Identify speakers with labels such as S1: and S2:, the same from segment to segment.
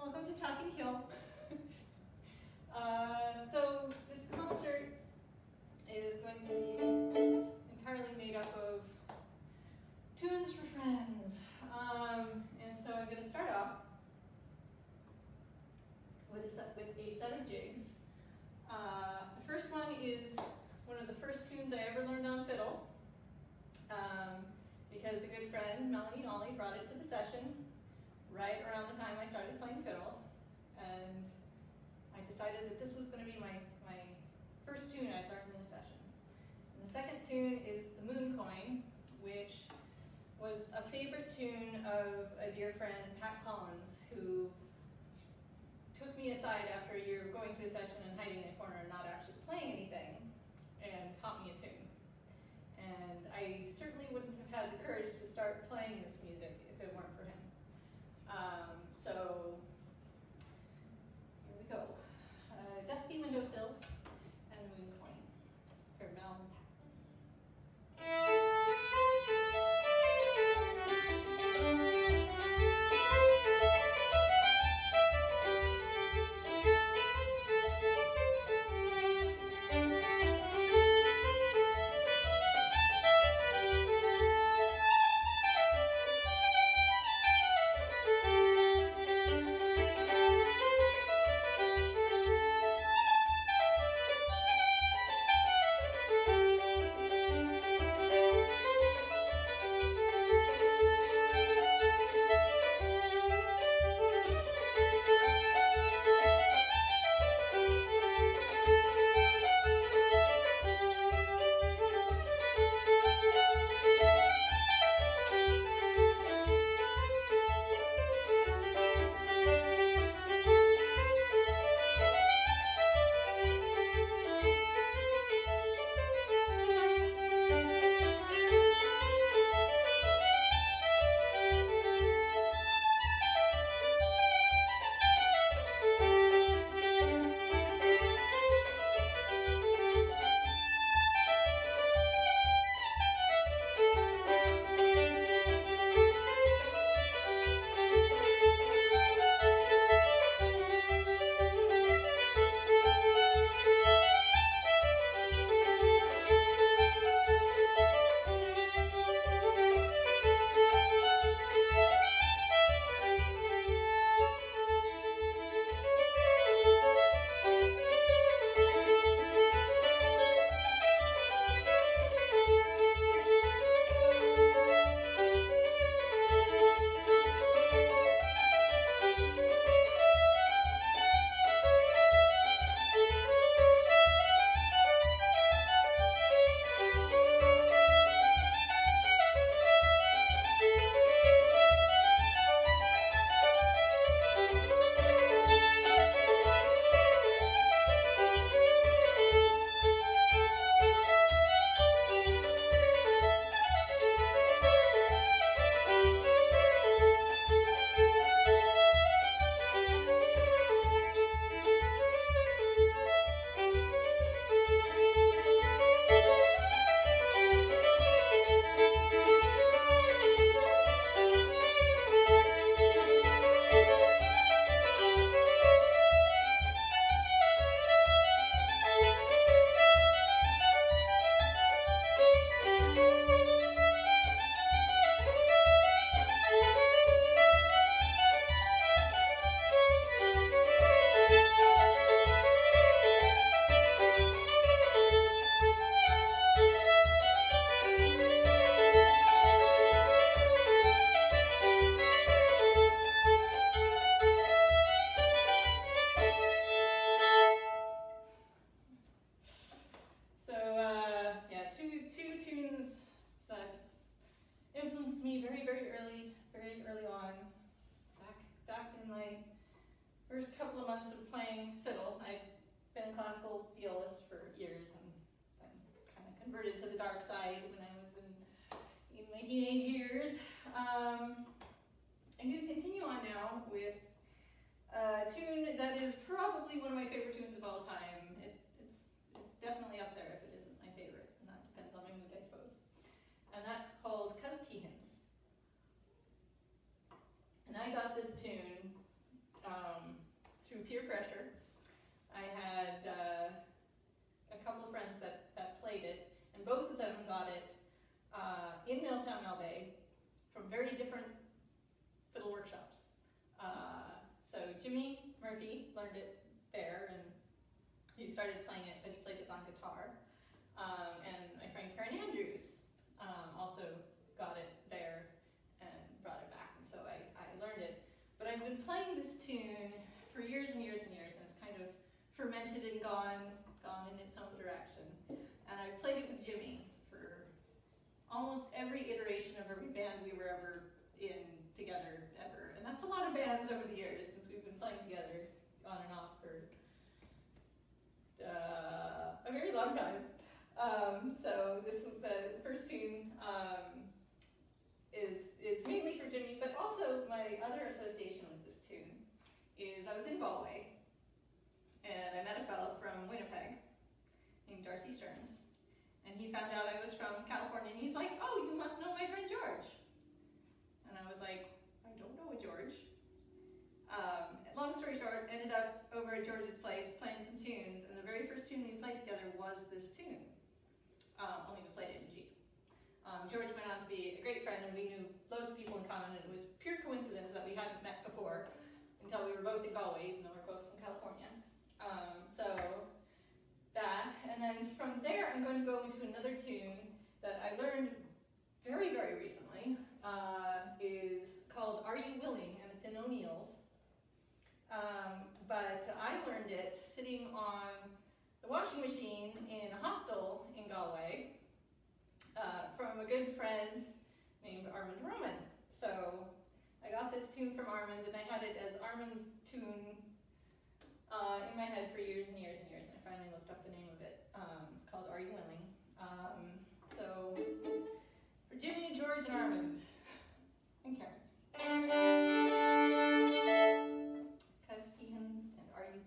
S1: Welcome to Teehan Ceoil. So this concert is going to be entirely made up of tunes for friends. And so I'm going to start off with a set of jigs. The first one is one of the first tunes I ever learned on fiddle, because a good friend, Melanie Nolly, brought it to the session right around the time I started playing fiddle, and I decided that this was going to be my first tune I learned in a session. And the second tune is the Mooncoin, which was a favorite tune of a dear friend, Pat Collins, who took me aside after a year of going to a session and hiding in a corner and not actually playing anything, and taught me a tune. And I certainly wouldn't have had the courage to start playing this music if it weren't for him. So here we go. Dusty Windowsills and Mooncoin for Mel and Pat. First couple of months of playing fiddle. I've been a classical violist for years, and then kind of converted to the dark side when I was in my teenage years. I'm going to continue on now with a tune that is probably one of my favorite tunes of all time. It's definitely up there if it isn't my favorite, and that depends on my mood, I suppose. And that's called Teehan. And I got this tune both of them got it in Milltown, Albay, from very different fiddle workshops. So Jimmy Murphy learned it there, and he started playing it, but he played it on guitar. And my friend Karen Andrews also got it there and brought it back, and so I learned it. But I've been playing this tune for years and years and years, and it's kind of fermented and gone in its own direction. And I've played it with Jimmy for almost every iteration of every band we were ever in together ever. And that's a lot of bands over the years since we've been playing together on and off for a very long time. So the first tune is mainly for Jimmy, but also my other association with this tune is I was in Galway, and I met a fellow from Winnipeg named Darcy Stearns, and he found out I was from California, and he's like, "Oh, you must know my friend George." And I was like, "I don't know a George." Long story short, ended up over at George's place playing some tunes, and the very first tune we played together was this tune, only we played it in G. George went on to be a great friend, and we knew loads of people in common, and it was pure coincidence that we hadn't met before until we were both in Galway, even though we're both from California. So that, and then from there I'm going to go into another tune that I learned very, very recently, is called Are You Willing? And it's in O'Neill's. But I learned it sitting on the washing machine in a hostel in Galway from a good friend named Armand Roman. So I got this tune from Armand, and I had it as Armand's tune in my head for years and years and years, and I finally looked up the name of it. It's called Are You Willing? So for Jimmy, George, and Armand, and Karen. Because Teehans and Are You Willing?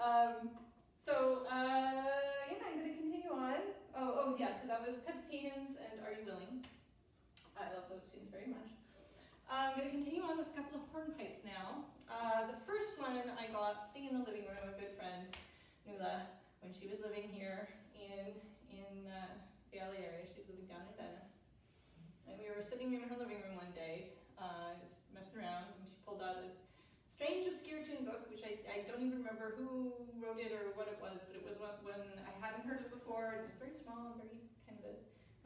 S1: Yeah, I'm going to continue on. Yeah, so that was Cuts, Teehans, and Are You Willing? I love those tunes very much. I'm going to continue on with a couple of hornpipes now. The first one I got sitting in the living room of a good friend, Nuala, when she was living here in the LA area. She was living down in Venice. And we were sitting in her living room one day, just messing around, and she pulled out a strange, obscure tune book, which I don't even remember who wrote it or what it was, but it was when I hadn't heard it before, and it was very small, very kind of a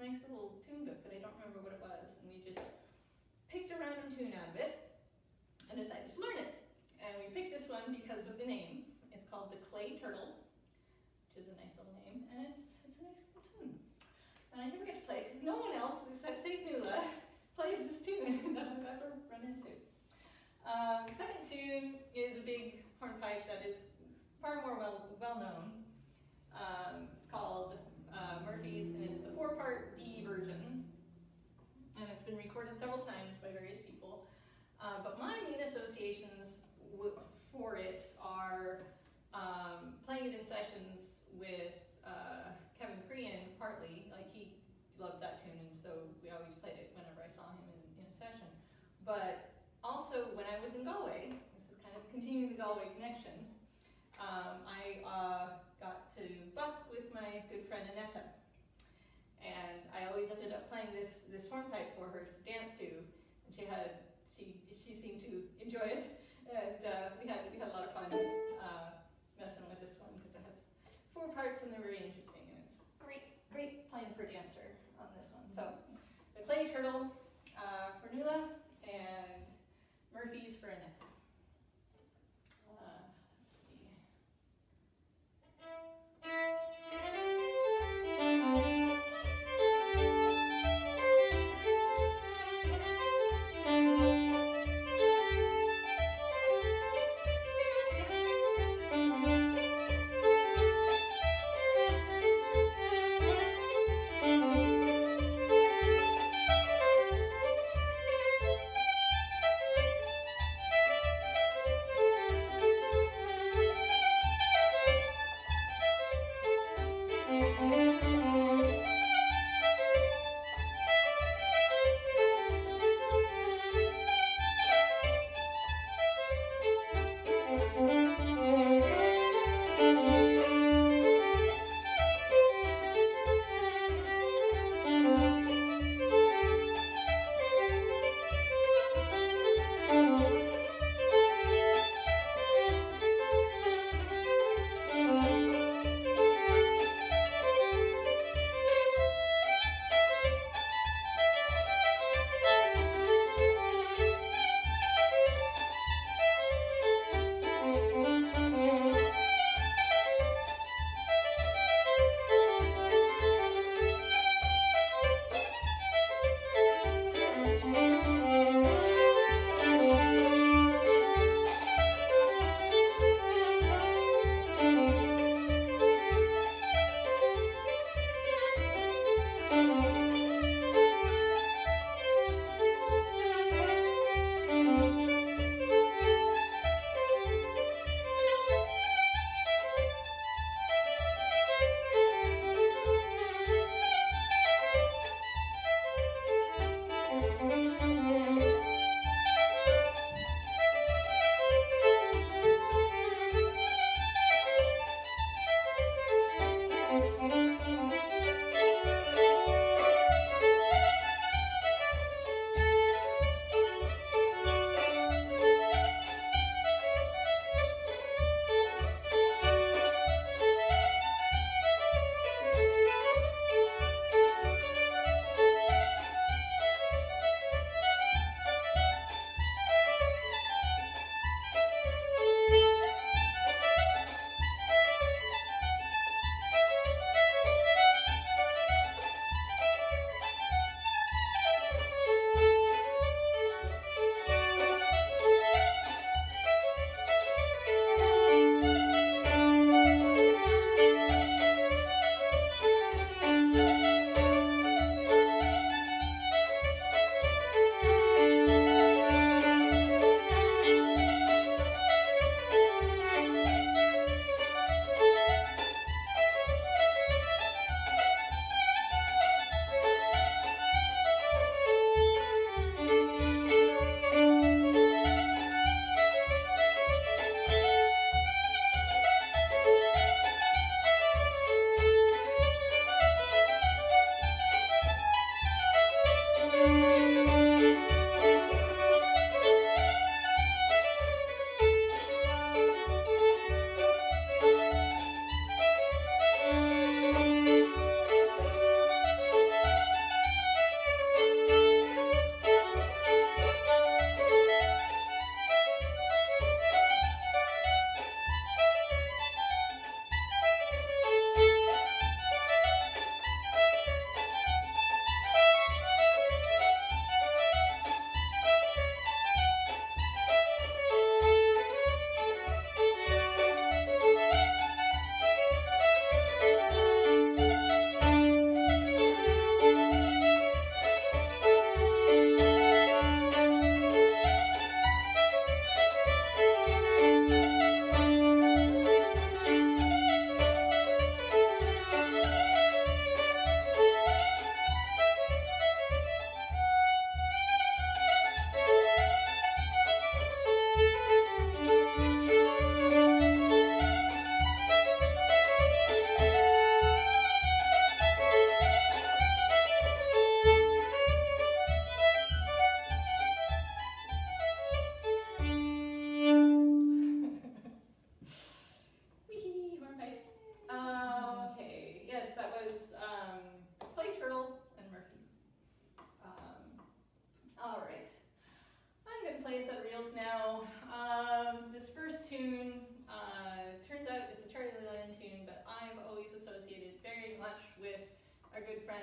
S1: nice little tune book, but I don't remember what it was. And we just picked a random tune out of it and decided to learn it. And we picked this one because of the name. It's called The Clay Turtle, which is a nice little name, and it's a nice little tune. And I never get to play it because no one else, except Safe Nuala, plays this tune that I've ever run into. The second tune is a big hornpipe that is far more well known. It's called Murphy's, and it's the 4-part D version. And it's been recorded several times by various people. But my main associations for it are playing it in sessions with Kevin Crean, partly. Like, he loved that tune, and so we always played it whenever I saw him in a session. But also, when I was in Galway, this is kind of continuing the Galway connection, I got to busk with my good friend Annetta. And I always ended up playing this hornpipe for her to dance to, and she seemed to enjoy it, and we had a lot of fun messing with this one because it has 4 parts and they're very interesting, and it's great playing for a dancer on this one. So, the Clay Turtle for Nuala and Murphy's for Annette.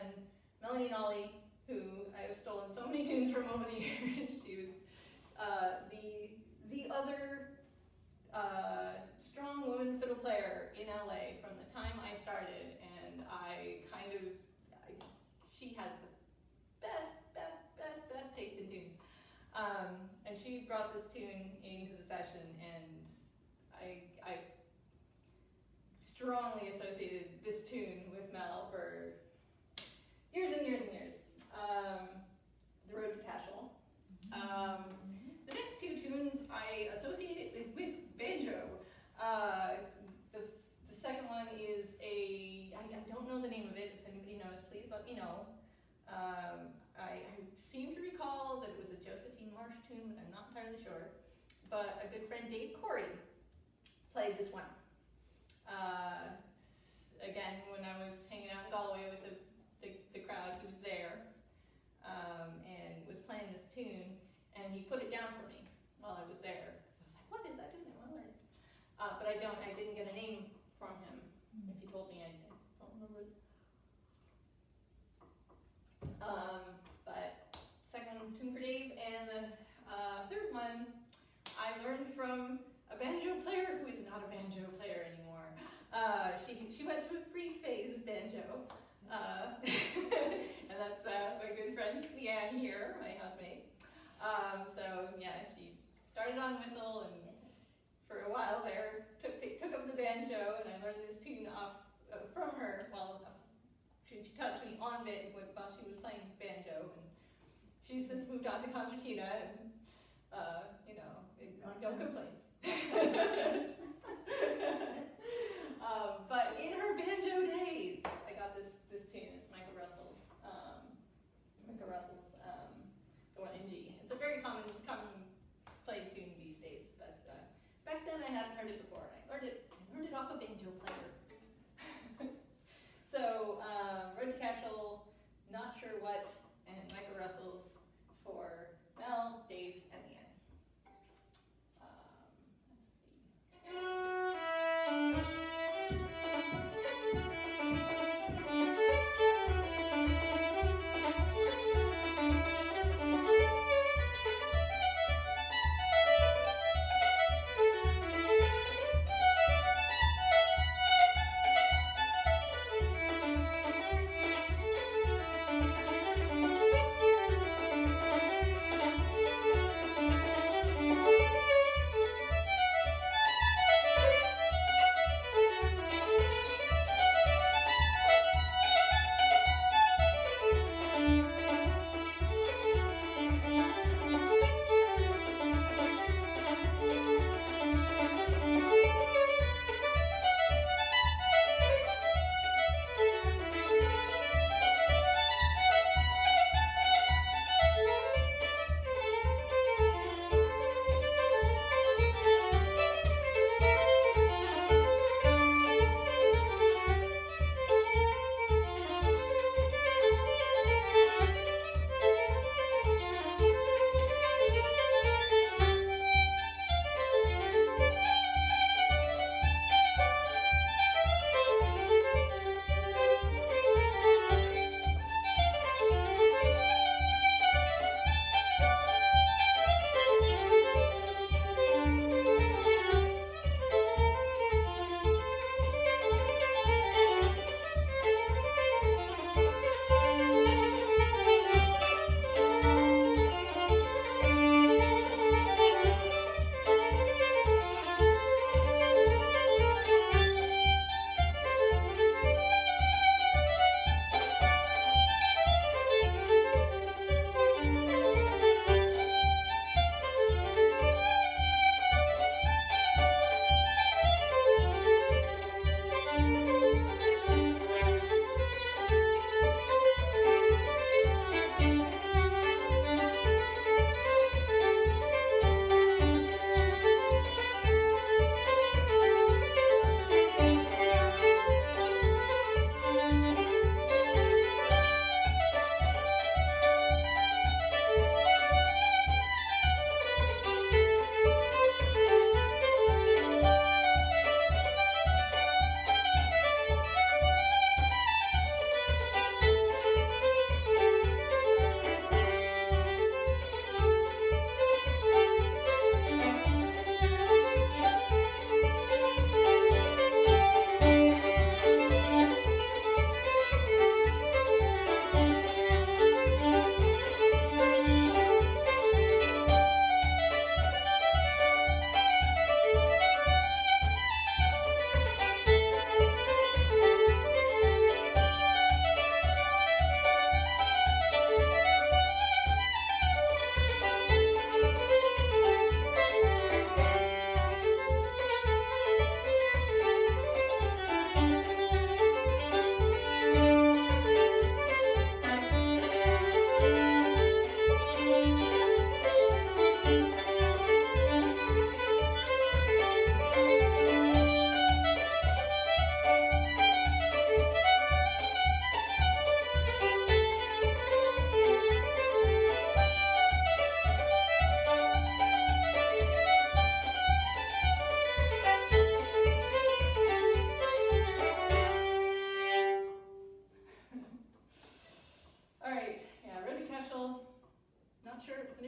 S1: friend Melanie Nolly, who I have stolen so many tunes from over the years. She was the other strong woman fiddle player in LA from the time I started, and she has the best taste in tunes. And she brought this tune into the session, and I strongly associated this tune with Mel for years and years and years. The Road to Cashel. The next two tunes I associated with banjo. The second one is I don't know the name of it. If anybody knows, please let me know. I seem to recall that it was a Josephine Marsh tune, but I'm not entirely sure. But a good friend, Dave Corey, played this one. Again, when I was hanging out in Galway with the crowd, he was there and was playing this tune, and he put it down for me while I was there. So I was like, what is that tune? I want to learn it. But I didn't get a name from him. If he told me, I don't remember it. But second tune for Dave, and the third one I learned from a banjo player who is not a banjo player anymore. She went through a brief phase of banjo, and that's my good friend Leanne here, my housemate. So yeah, she started on whistle, and for a while there took up the banjo, and I learned this tune off from her. Well, she taught me on it while she was playing banjo, and she's since moved on to concertina, and no complaints. But in her banjo days, I got this tune. It's Russel's, the one in G. It's a very common played tune these days, but back then I hadn't heard it before, and I learned it off a banjo player. So, Road to Cashel, Not Sure What, and Michael Russell's for Mel, Dave, and Leanne. Let's see.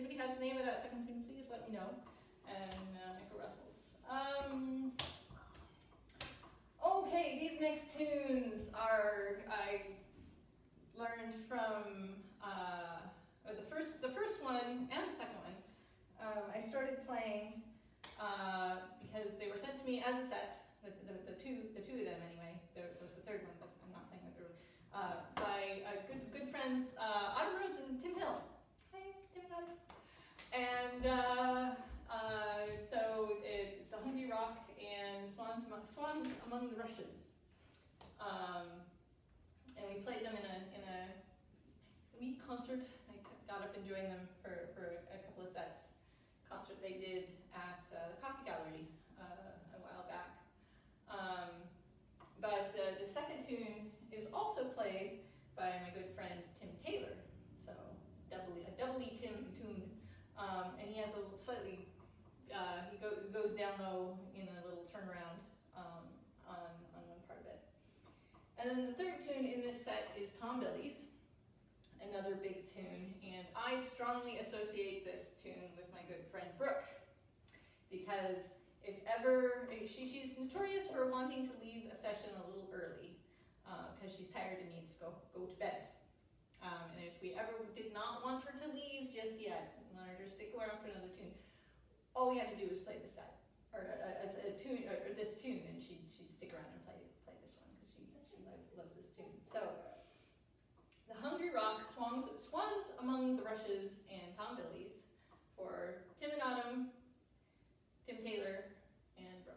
S1: anybody has the name of that second tune, please let me know. And Russell's. Okay, these next tunes are, I learned from the first one and the second one. I started playing because they were sent to me as a set. The two of them anyway. There was the third one, but I'm not playing the third one. By good friends, Autumn Rhodes and Tim Hill. Hi, Tim and Autumn. And so it's The Hungry Rock and Swans Among the Rushes. And we played them in a wee concert. I got up and joined them for a couple of sets. Concert they did at the Coffee Gallery a while back. But the second tune is also played by my good friend Tim Taylor. So it's a doubly Tim tune. And he has a slightly, he goes down low in a little turnaround on one part of it. And then the third tune in this set is Tom Billy's, another big tune. And I strongly associate this tune with my good friend Brooke, because if ever, she's notorious for wanting to leave a session a little early, because she's tired and needs to go to bed. And if we ever did not want her to leave just yet, wanted her to stick around for another tune, all we had to do was play the set, or a tune, or this tune, and she'd stick around and play this one, because she loves this tune. So, The Hungry Rock, Swans Among the Rushes, and Tom Billy's for Tim and Autumn, Tim Taylor, and Brooke.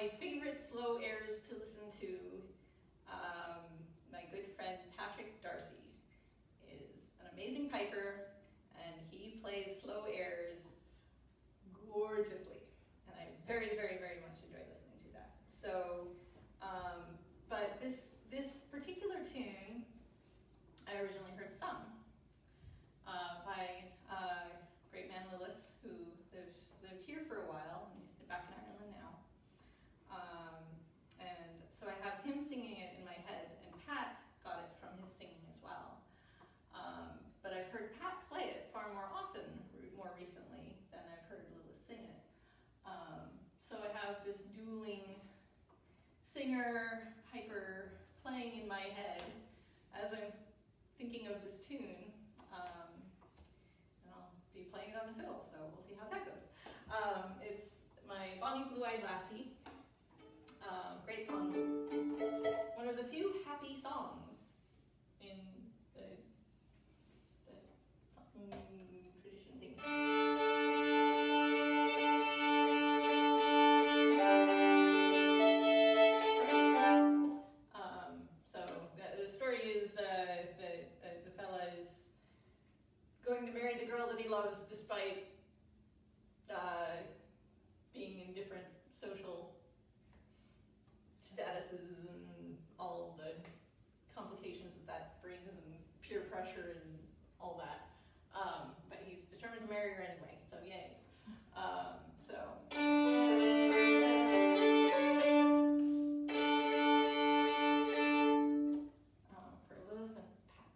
S1: my favorite slow airs to listen to, my good friend Patrick Darcy is an amazing piper, and he plays slow airs gorgeously. And I very, very, very much enjoy listening to that. So, but this particular tune, I originally heard sung by great man Lillis, who lived here for a while, and he's back in Ireland now. And so I have him singing it in my head, and Pat got it from his singing as well. But I've heard Pat play it far more often, more recently, than I've heard Lillis sing it. So I have this dueling singer, piper playing in my head as I'm thinking of this tune. And I'll be playing it on the fiddle, so we'll see how that goes. It's my Bonny Blue-Eyed Lassie. Great song. One of the few happy songs in the tradition thing. So the story is the fella is going to marry the girl that he loves despite being in different social statuses and all the complications that brings and peer pressure and all that. But he's determined to marry her anyway, so yay. For Lillis and Pat.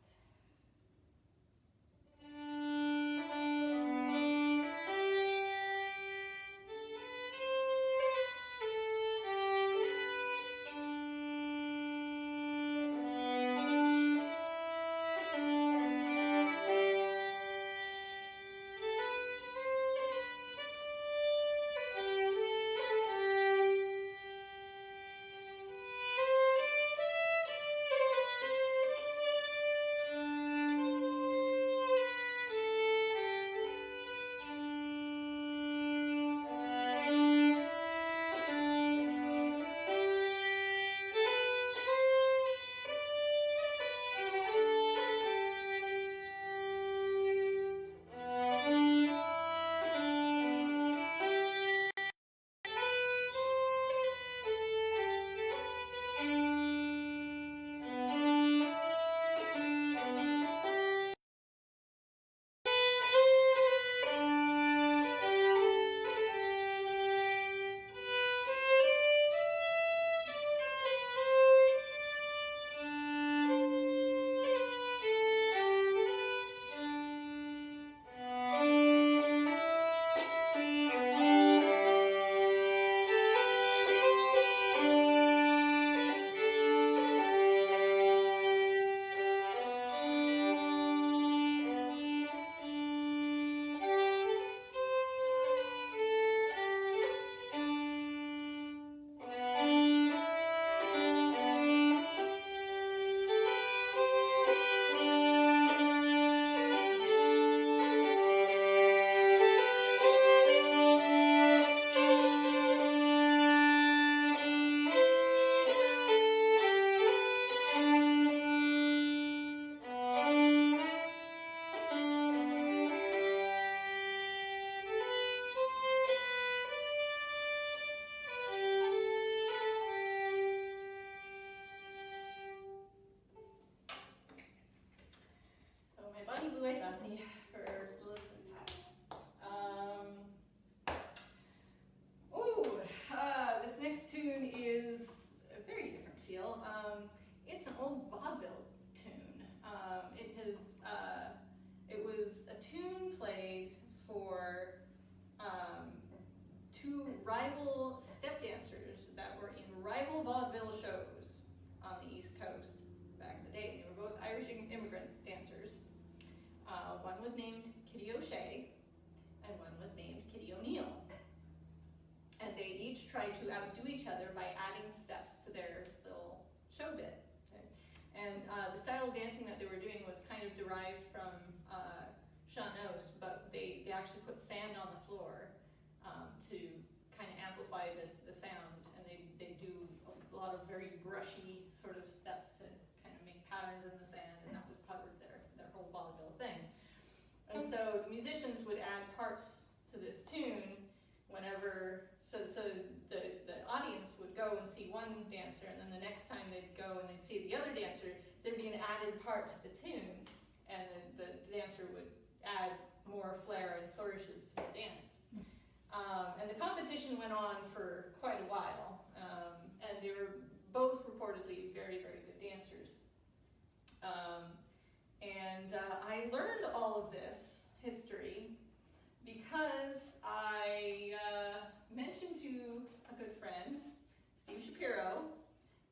S1: Bonny Blue-Eyed Lassie for Lillis and Pat. This next tune is a very different feel. It's an old vaudeville tune. It was a tune played for two rival step dancers that were in rival vaudeville shows on the East Coast back in the day. They were both Irish immigrant dancers. One was named Kitty O'Shea, and one was named Kitty O'Neill. And they each tried to outdo each other by adding steps to their little show bit. Okay? And the style of dancing that they were doing was kind of derived from Sean-O's, but they actually put sand on the floor to kind of amplify the sound, and they musicians would add parts to this tune whenever, so the audience would go and see one dancer, and then the next time they'd go and they'd see the other dancer, there'd be an added part to the tune, and the dancer would add more flair and flourishes to the dance. And the competition went on for quite a while, and they were both reportedly very, very good dancers. I learned all of this history because I mentioned to a good friend, Steve Shapiro,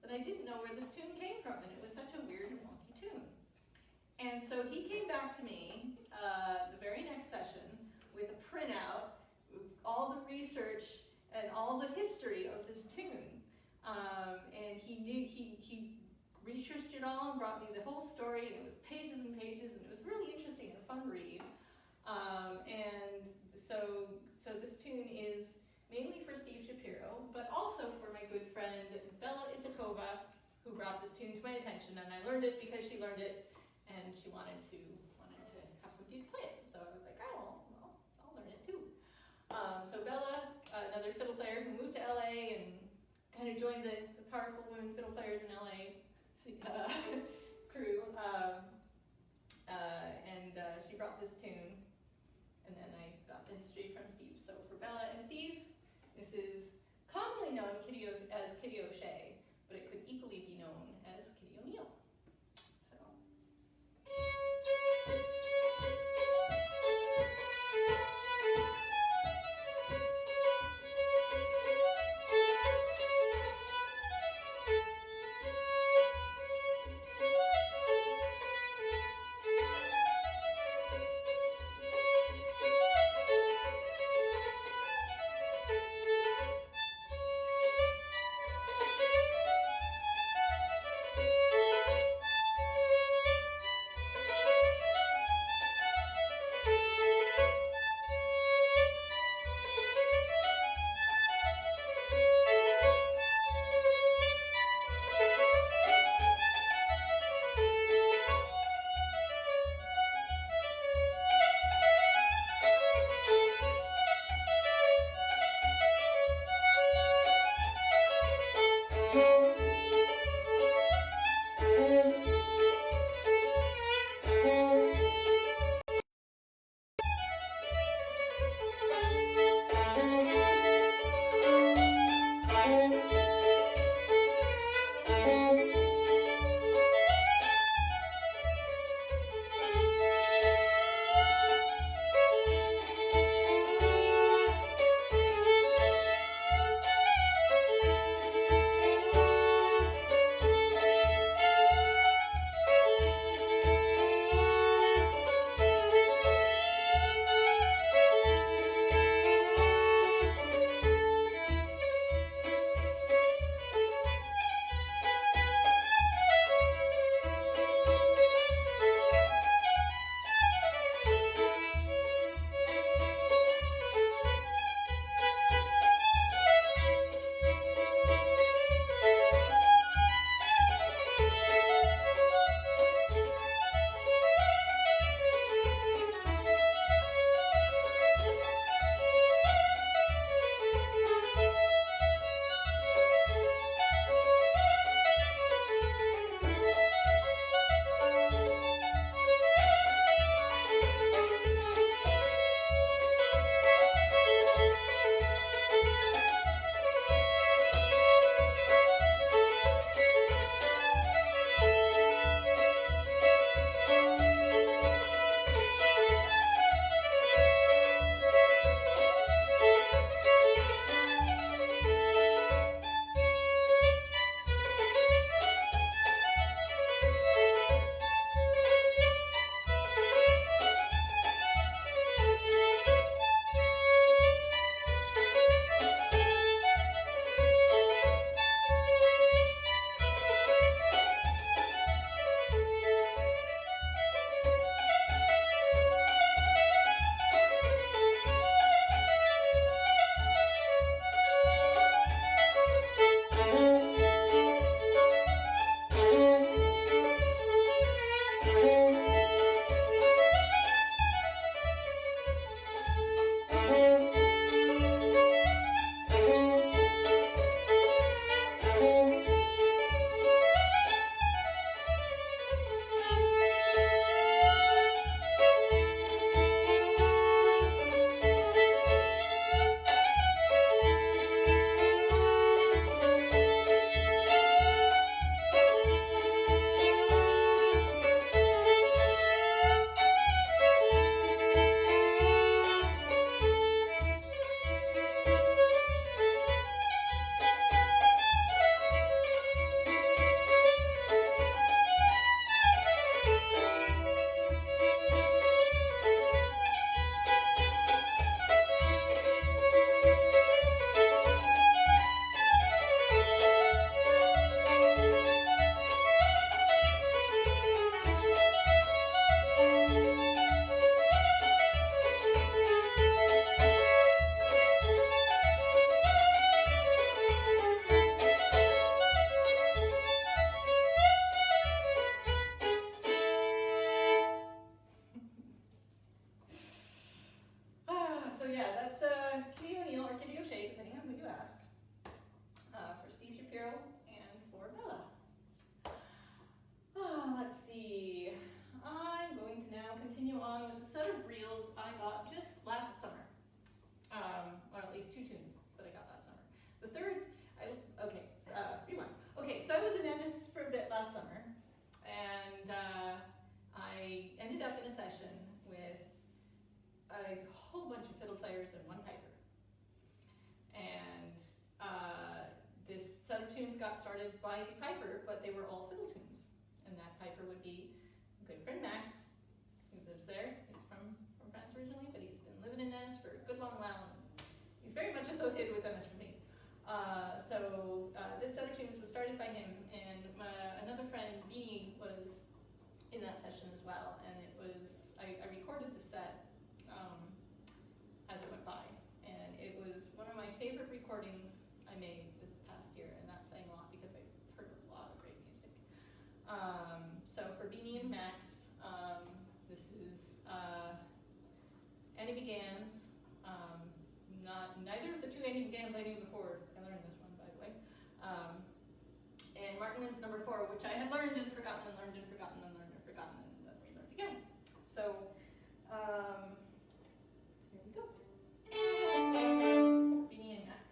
S1: that I didn't know where this tune came from, and it was such a weird and wonky tune. And so he came back to me the very next session with a printout, all the research and all the history of this tune. And he researched it all and brought me the whole story, and it was pages and pages, and it was really interesting and a fun read. And so this tune is mainly for Steve Shapiro, but also for my good friend Bella Isakova, who brought this tune to my attention, and I learned it because she learned it, and she wanted to have somebody to play it. So I was like, oh, well, I'll learn it too. So Bella, another fiddle player who moved to LA and kind of joined the powerful women fiddle players in LA crew, and she brought this tune, and then I got the history from Steve. So for Bella and Steve, this is commonly known as Kitty O'Shea, but it could equally be known as Kitty O'Neill. So. task for Steve Shapiro and for Bella. Let's see. I'm going to now continue on with a set of reels I got just last summer. Or at least 2 tunes that I got last summer. The third, rewind. Okay, so I was in Ennis for a bit last summer, and I ended up in a session with a whole bunch of fiddle players and 1 piper. And this set of tunes got started by the piper, but they were all fiddle tunes. And that piper would be good friend Max, who lives there. He's from France originally, but he's been living in Ennis for a good long while. He's very much associated with Ennis for me. This set of tunes was started by him, and another friend, Bonny, was in that session as well. And it was, I recorded the set as it went by. And it was one of my favorite recordings I made this past year, and that's saying a lot because I heard a lot of great music. So for Bonny and Max, this is Annie Begans. Neither of the 2 Annie Begans I knew before I learned this one, by the way. And Martin's number 4, which I had learned and forgotten and learned and forgotten and learned and forgotten and then relearned again. So here we go. Bonny and Max.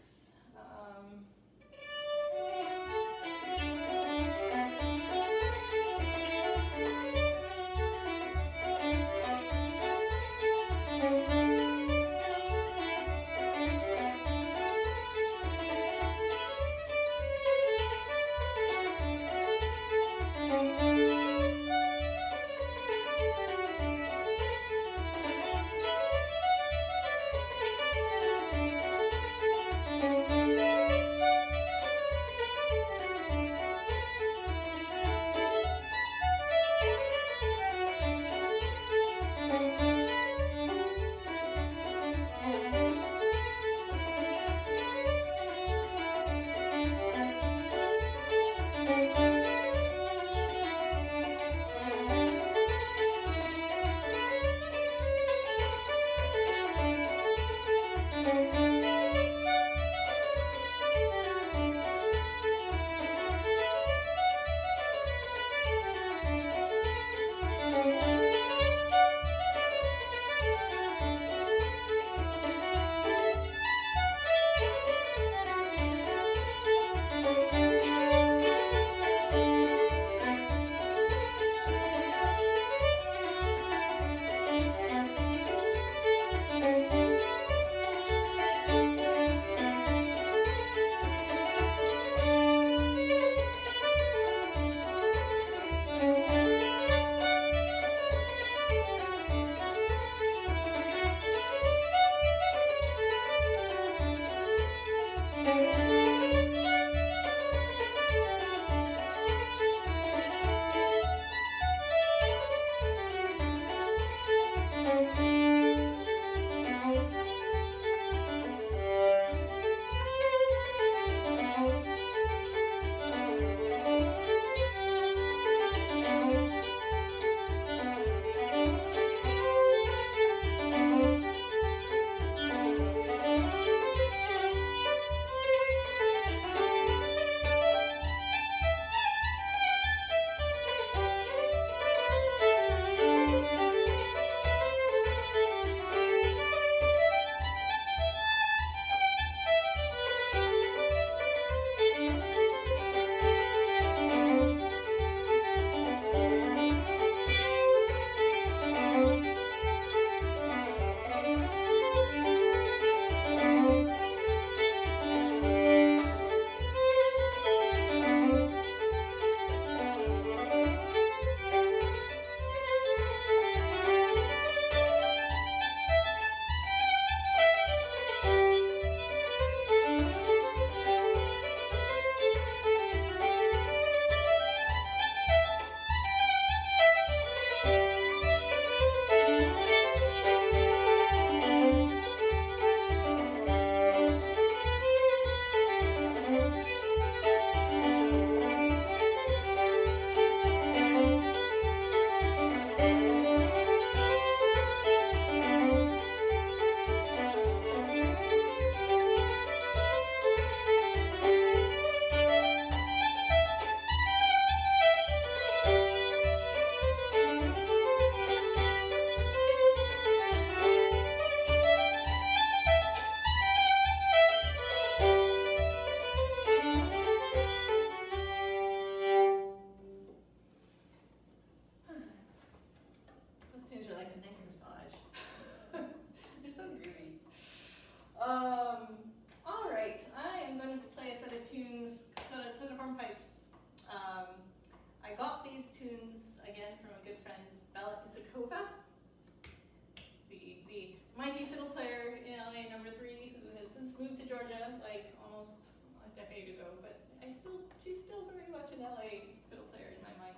S1: went like almost a decade ago, but she's still very much an LA fiddle player in my mind.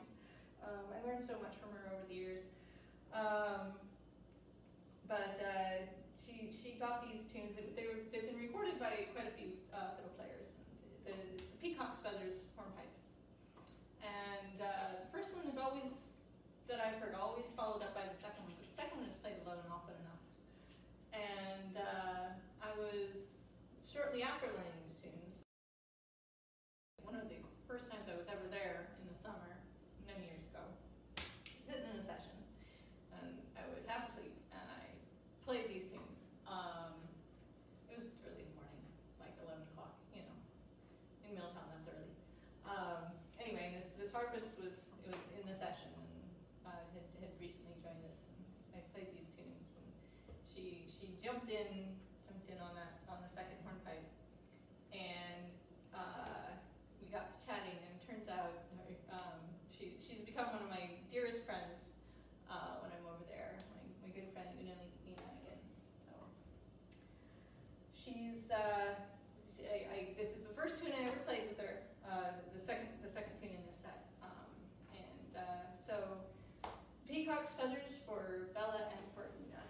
S1: I learned so much from her over the years. She got these tunes. They've been recorded by quite a few fiddle players. It's the Peacock's feathers hornpipes, and the first one is always that I've heard always followed up by the second one. But the second one is played alone and often enough. And I was shortly after learning these tunes. One of the first times I was ever there in the summer, many years ago, sitting in a session, and I was half asleep, and I played these tunes. It was early in the morning, like 11 o'clock, in Milltown, that's early. Anyway, this harpist was in the session, and had recently joined us, and I played these tunes, and she jumped in on the second hornpipe, and we got to chatting, and it turns out she's become one of my dearest friends when I'm over there. My good friend Wynn again. So she's this is the first tune I ever played with her. The second tune in this set, so Peacock's feathers for Bella and for Una.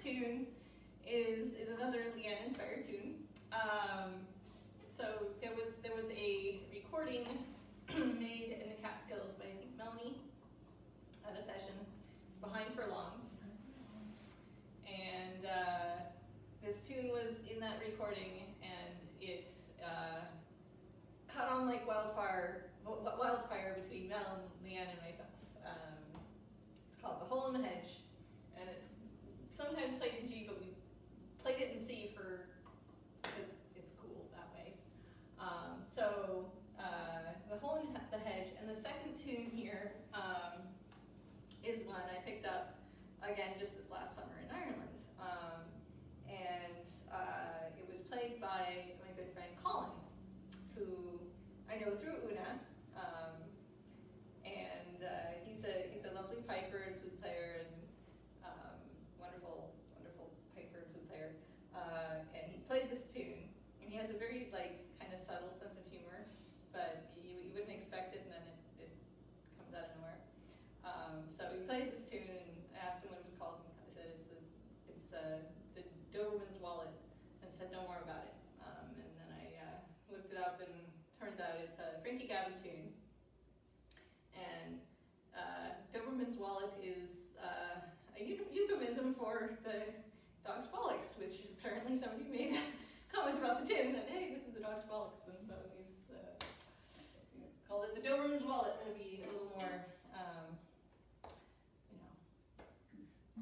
S1: tune is another Leanne-inspired tune. So there was a recording made in the Catskills by, I think, Melanie at a session behind Furlongs. And this tune was in that recording, and it caught on like wildfire between Mel and Leanne and myself. It's called The Hole in the Hedge, and it's sometimes played in G, but we played it in C because it's cool that way. So The Hole in the Hedge, and the second tune here is one I picked up again just this last summer in Ireland, and it was played by my good friend Colin, who I know through Una, and he's a lovely piper and flute player, and wonderful piper and flute player, and he played this tune, and he has a very kind of subtle sense of humor, but you wouldn't expect it, and then it comes out of nowhere. So he plays this tune, and I asked him what it was called, and he said it's the Doberman's Wallet, and said no more about it. And then I looked it up, and turns out it's a Frankie Gavin tune. And Doberman's Wallet is a euphemism for the dog's bollocks, which apparently somebody made a comment about the tune that, hey, this is the dog's bollocks, and so he's called it the Doberman's Wallet. That'll be a little more,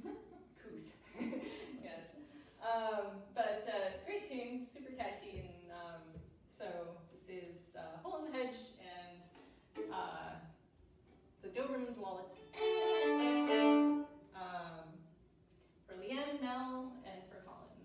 S1: couth. Yes. But it's a great tune, super catchy, and so this is Hole in the Hedge and the Doberman's Wallet. For Leanne and Mel, and for Colin.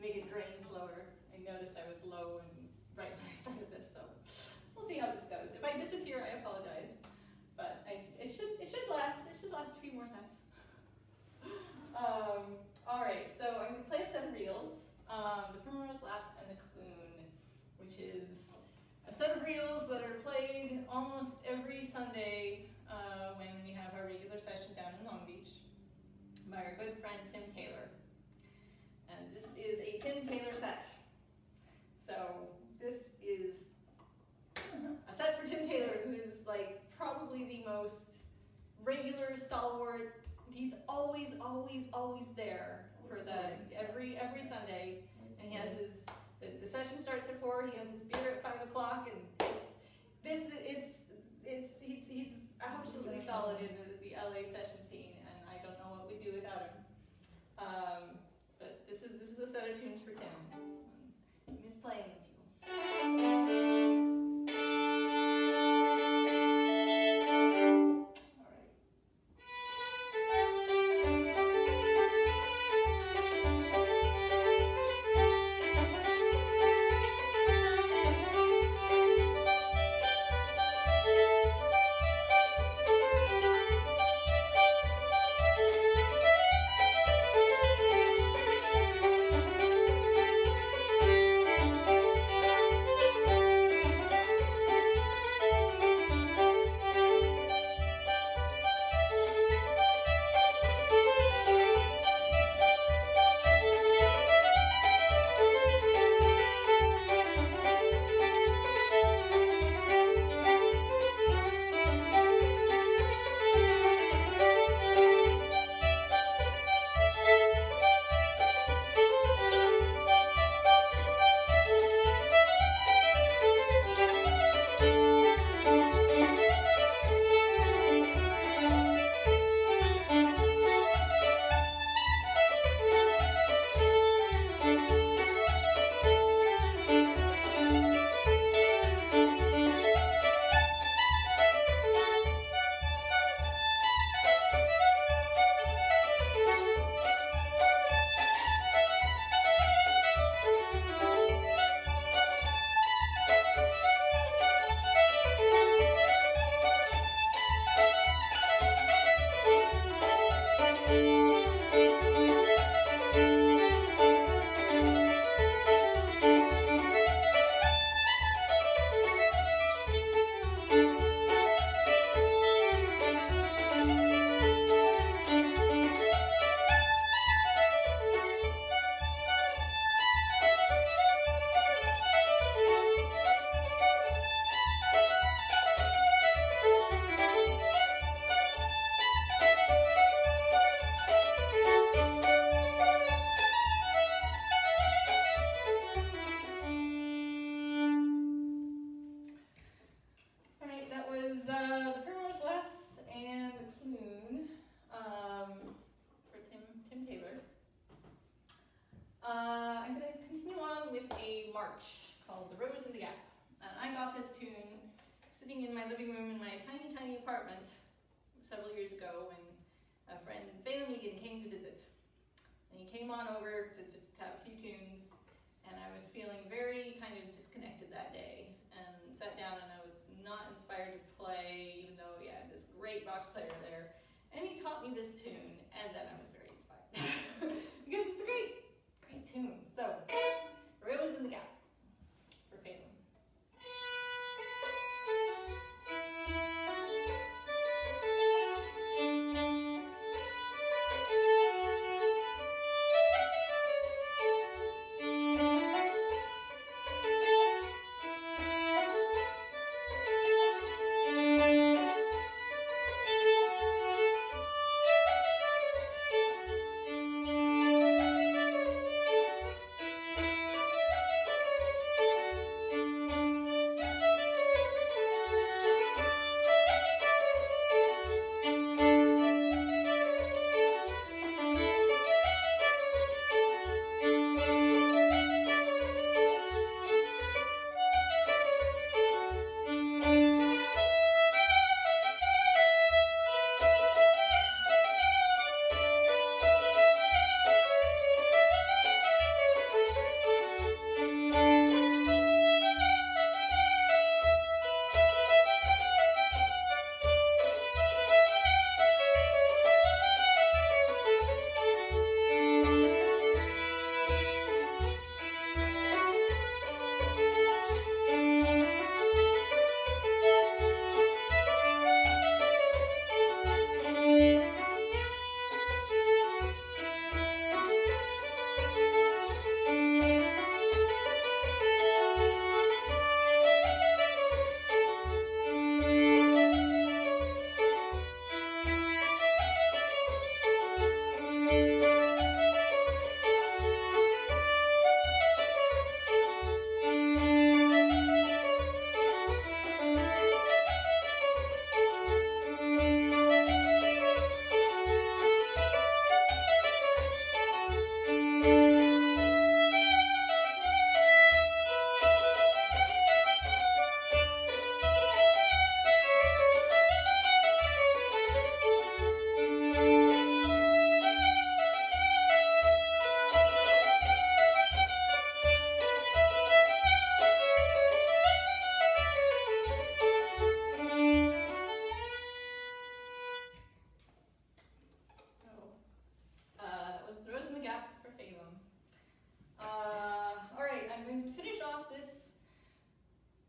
S1: make it drain slower. I noticed I was low and right when I started this, so we'll see how this goes. If I disappear, I apologize, but it should last. It should last a few more sets. All right, so I'm going to play a set of reels, the Primrose, Lassie, and the Cloon, which is a set of reels that are played almost every Sunday when we have our regular session down in Long Beach by our good friend Tim Taylor. And this is a Tim Taylor set. So this is a set for Tim Taylor, who is like probably the most regular stalwart. He's always there for every Sunday, and he has the session starts at 4. He has his beer at 5 o'clock, and he's absolutely solid in the LA session scene, and I don't know what we'd do without him. But this is a set of tunes for Tim. I miss playing with you. I'm going to continue on with a march called The Rose in the Gap. And I got this tune sitting in my living room in my tiny, tiny apartment several years ago when a friend, Phelan Megan, came to visit. And he came on over to just have a few tunes, and I was feeling very kind of disconnected that day, and sat down and I was not inspired to play, even though he had this great box player there. And he taught me this tune, and then I was very inspired. Because it's a great, great tune. So, Rose in the Gap for Phelan.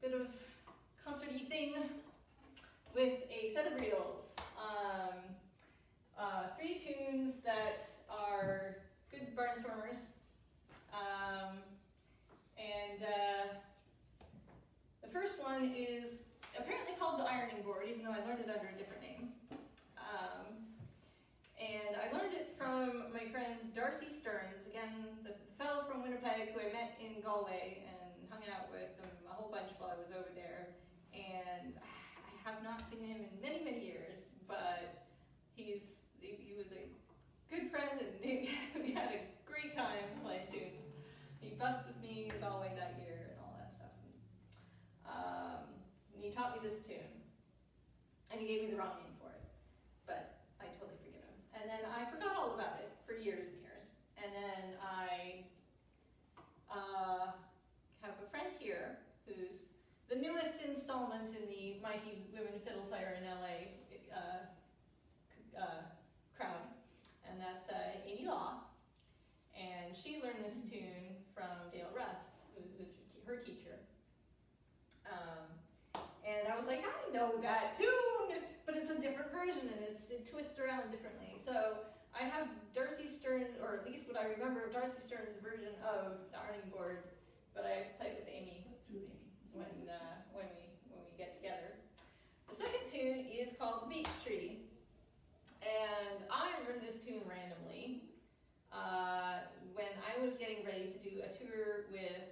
S1: bit of concert-y thing with a set of reels. 3 tunes that are good barnstormers. The first one is apparently called the ironing board, even though I learned it under a different name. And I learned it from my friend Darcy Stearns, again, the fellow from Winnipeg who I met in Galway and hung out with him a whole bunch while I was over there. And I have not seen him in many, many years, but he was a good friend, and we had a great time playing tunes. He bussed with me in Galway that year and all that stuff. And he taught me this tune, and he gave me the wrong name for it, but I totally forgive him. And then I forgot all about it for years and years. And then I have a friend here who's the newest installment in the Mighty Women Fiddle Player in LA crowd, and that's Amy Law. And she learned this tune from Dale Russ, who's her teacher. And I was like, I know that tune, but it's a different version, and it twists around differently. So I have Darcy Stearns, or at least what I remember of Darcy Stearns' version of the ironing board, but I played with Amy when we get together. The second tune is called The Beech Tree, and I learned this tune randomly when I was getting ready to do a tour with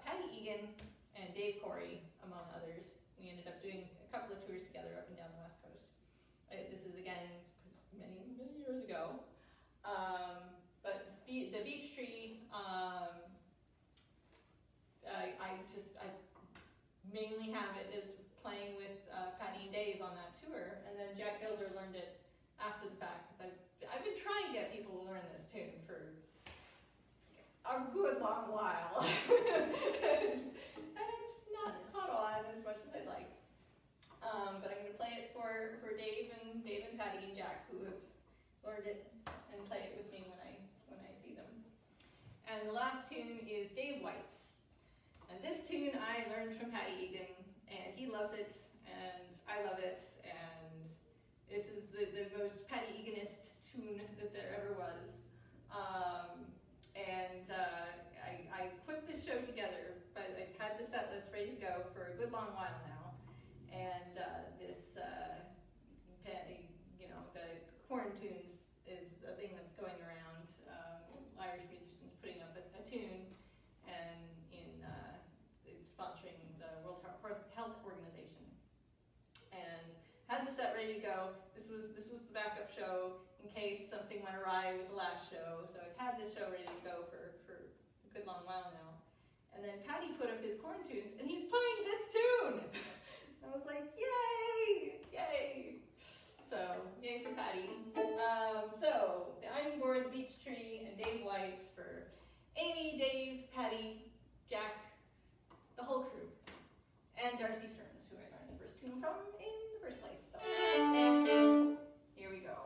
S1: Patty Egan and Dave Corey, among others. We ended up doing a couple of tours together up and down the West Coast. This is, again, many, many years ago. But the Beech Tree, I mainly have it as playing with Patty and Dave on that tour, and then Jack Gilder learned it after the fact, because I've been trying to get people to learn this tune for a good long while. And it's not caught on as much as I'd like. But I'm going to play it for Dave and Patty and Jack, who have learned it and play it with me when I see them. And the last tune is Dave White's. And this tune I learned from Patty Egan, and he loves it, and I love it, and this is the most Patty Eganist tune that there ever was. I put this show together, but I had the set list ready to go for a good long while now. And the corn tunes is a thing that's going around. Irish musicians putting up a tune, and sponsoring the World Health Organization. And had the set ready to go. This was the backup show in case something went awry with the last show. So I've had this show ready to go for a good long while now. And then Patty put up his corn tunes, and he's playing this tune. I was like, yay, yay. So, yay for Patty. So, the ironing board, the Beech Tree, and Dave White's for Amy, Dave, Patty, Jack, the whole crew, and Darcy Stearns, who I learned the first tune from in the first place. So, here we go.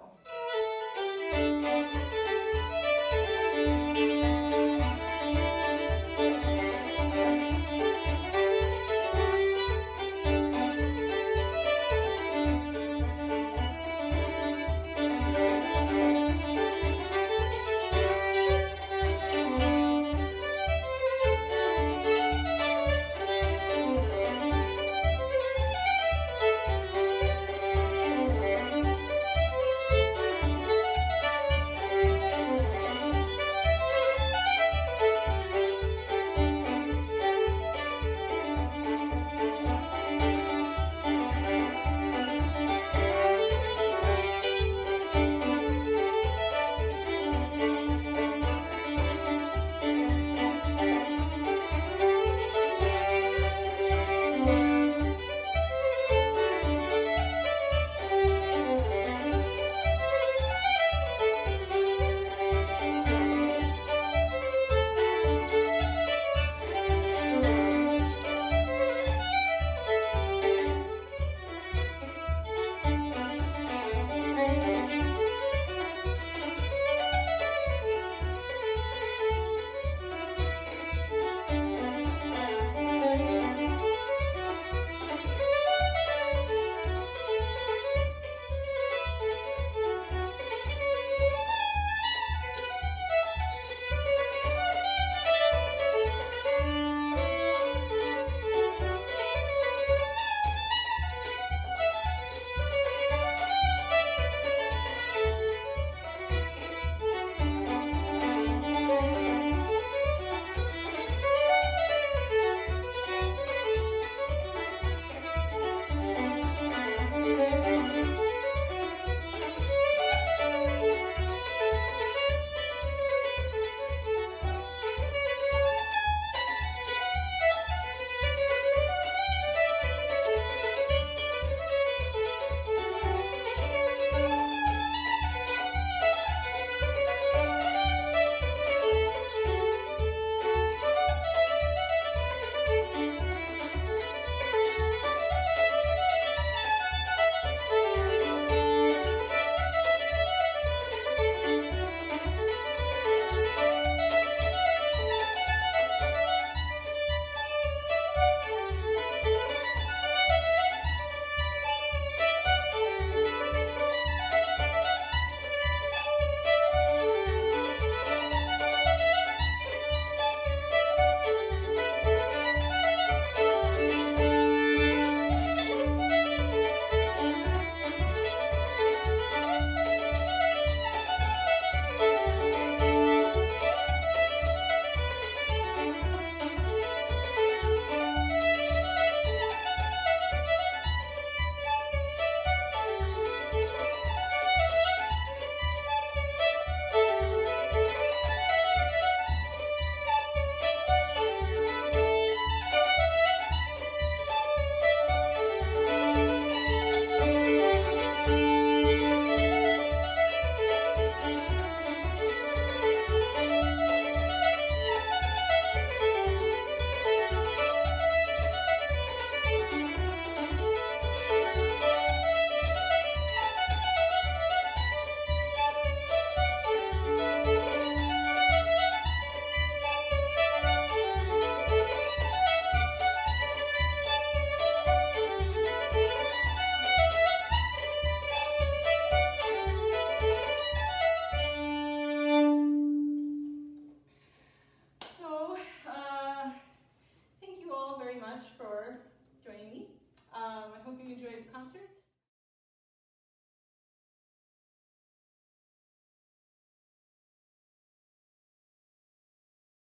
S1: for joining me. I hope you enjoyed the concert.